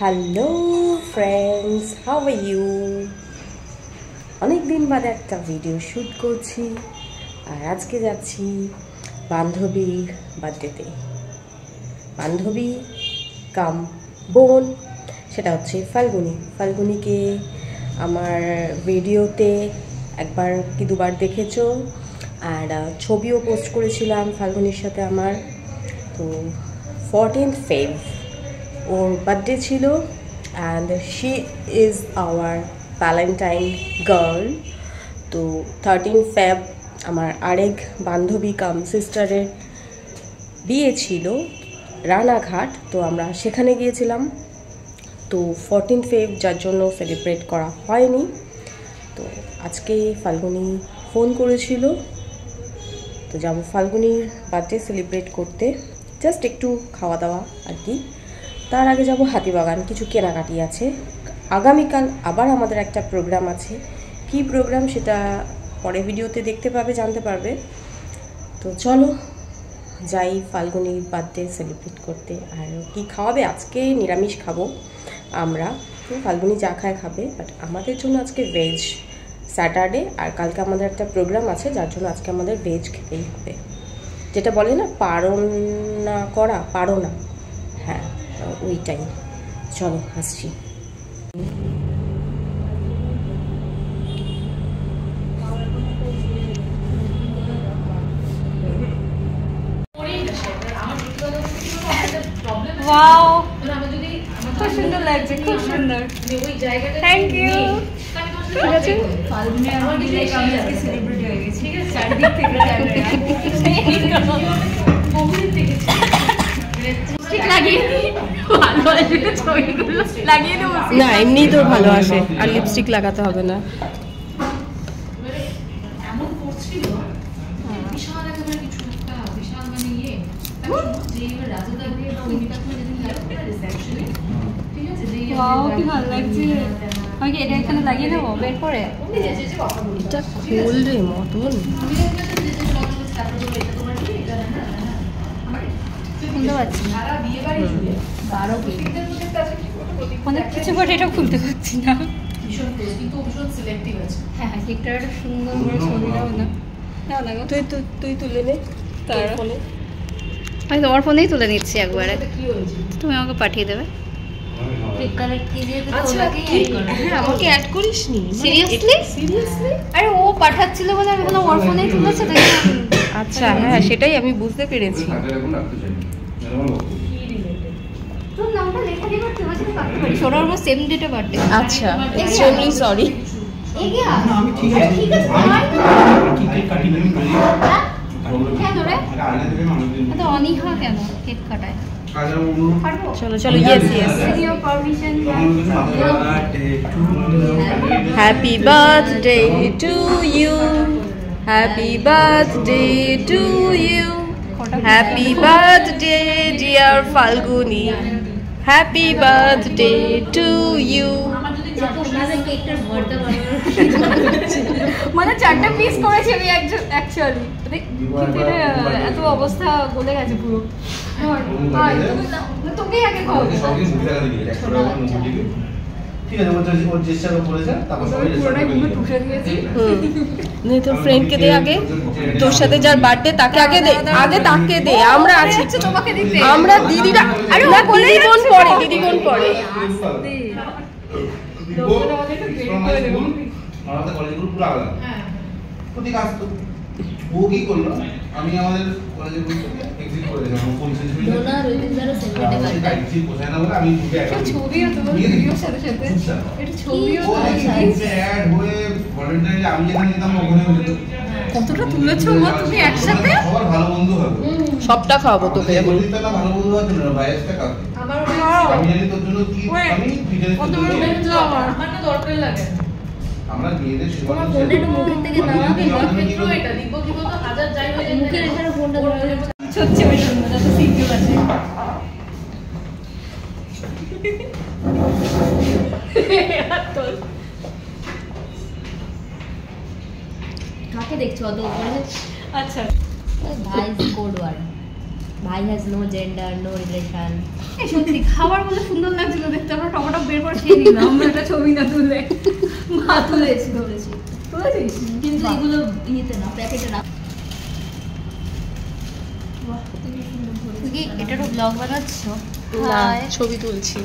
Hello friends, how are you? অনেক দিন বাদে একটা ভিডিও শ্যুট করছি আর আজকে যাচ্ছি বান্ধবীর বার্থডেতে। বান্ধবী কাম বোন, সেটা হচ্ছে ফাল্গুনিকে আমার ভিডিওতে একবার কি দুবার দেখেছো, আর ছবিও পোস্ট করেছিলাম ফাল্গুনির সাথে আমার। তো 14th Feb ওর বার্থডে ছিল and she is our Valentine girl. তো 13th Feb আমার আরেক বান্ধবী কাম সিস্টারের বিয়ে ছিল রানাঘাট, তো আমরা সেখানে গিয়েছিলাম। তো 14th Feb যার জন্য সেলিব্রেট করা হয়নি। তো আজকে ফাল্গুনি ফোন করেছিল, তো যাব ফাল্গুনির বার্থডে সেলিব্রেট করতে, জাস্ট একটু খাওয়া দাওয়া আর কি। তার আগে যাব হাতিবাগান, কিছু কেনাকাটি আছে। আগামীকাল আবার আমাদের একটা প্রোগ্রাম আছে, কি প্রোগ্রাম সেটা পরে ভিডিওতে দেখতে পাবে, জানতে পারবে। তো চলো যাই ফাল্গুনির বার্থডে সেলিব্রেট করতে। আর কি খাওয়াবে, আজকে নিরামিষ খাবো আমরা, তো ফাল্গুনি যা খায় খাবে, বাট আমাদের জন্য আজকে ভেজ স্যাটারডে, আর কালকে আমাদের একটা প্রোগ্রাম আছে যার জন্য আজকে আমাদের ভেজ খেতেই হবে। যেটা বলে না পারো না, হ্যাঁ ওইটাই। চলো আসছি। ওয়াও, খুব সুন্দর লাগছে, খুব সুন্দর। Thank you. ঠিক আছে, না এমনি তো ভালো আসে, আর লিপস্টিক লাগাতে হবে না। কি ভালো লাগছে। আমি কি এটা এখানে লাগিয়ে দেবো বের করে? এটা খুললে মতন খুলতে পারছি না, অনেক কিছু করে এটা খুলতে পারছি না। হ্যাঁ হ্যাঁ, কেকটা একটা সুন্দর করে ছবি দাও না। তুই তুলে নে তার ফোনে। আমি তোমার ফোনেই তুলে নিচ্ছি একবারে, তুমি আমাকে পাঠিয়ে দেবে। আমাকে অ্যাড করিসনি? সিরিয়াসলি? আরে ও পাঠাচ্ছিল বলে আমি বললাম ওর ফোনেই তুলেছে। আচ্ছা হ্যাঁ, সেটাই আমি বুঝতে পেরেছি। তোর নামটা লেখা দিবা, তুমি যদি কাটতে পারি। সোনার আমার সেম ডেটে বার্থডে। আচ্ছা, এক্সট্রিমলি সরি। এগিয়ে আয়। আমি ঠিক আছে, কেক কাটি না কেন রে? তো অনিহা কেন কেক কাটায়? চলো চলো, yes yes. Happy birthday to you, happy birthday to you, happy birthday dear Falguni, happy birthday to you. মানে 4টা পিস করেছি আমি অ্যাকচুয়ালি, কিন্তু এত অবস্থা গলে গেছে পুরো। তোকেই আগে খাওয়াবো। তোর ফ্রেন্ডকে দে আগে, তোর সাথে যার বার্থডে তাকে আগে দে, আগে তাকে দে। আমরা আছি তোমাকে দিতে, আমরা দিদিরা। আরে না, দিদি বোন পড়ে, দিদি বোন পড়ে। ও কি করলো, আমি আমাদের কলেজে এক্সিট করে দিলাম, ডোনার ওই দিন ধরে সেন্টারে কাটছি কোথায় না বলে আমি ঢুকে একটা ছবিও তো ভিডিওর সাথে সাথে এটা ছবিও তো অ্যাড হয়ে ভলান্টারি আমি যেখানে যেতাম ওখানে হতো। কতটা তুলেছো গো তুমি একসাথে? সবার ভালো বন্ধু হবে, সবটা খাওয়াবো তোকে। এখন না ভালো বন্ধু হচ্ছে না, ভাইয়েরটা কাকে আমার আমি জানি তোর জন্য কি, আমি ভিডিও কত বড় বন্ধু আমার না দরকার লাগে। আমরা মেয়েদের সেবা তোমার ফোনটা মুখের থেকে নাও, কিন্তু এটা দিব তো হাজার যাই হয়ে যায়, মুখের এখানে ফোনটা ধরে হচ্ছে ওই জন্য যত সিঙ্গেল আছে। কাকে দেখছো অত উপরে? আচ্ছা ভাই কোড ওয়ার্ড ভাই has no gender, no relation. এই সত্যি খাবার বলে সুন্দর লাগছিল দেখতে, আমরা টমাটম বের করে খেয়ে নিলাম আমরা একটা ছবি না তুলে। মা তুলেছি কিন্তু এগুলো ইয়েতে না, প্যাকেটে না। তুই কি এটারও ব্লগ বানাচ্ছ? না, ছবি তুলছি।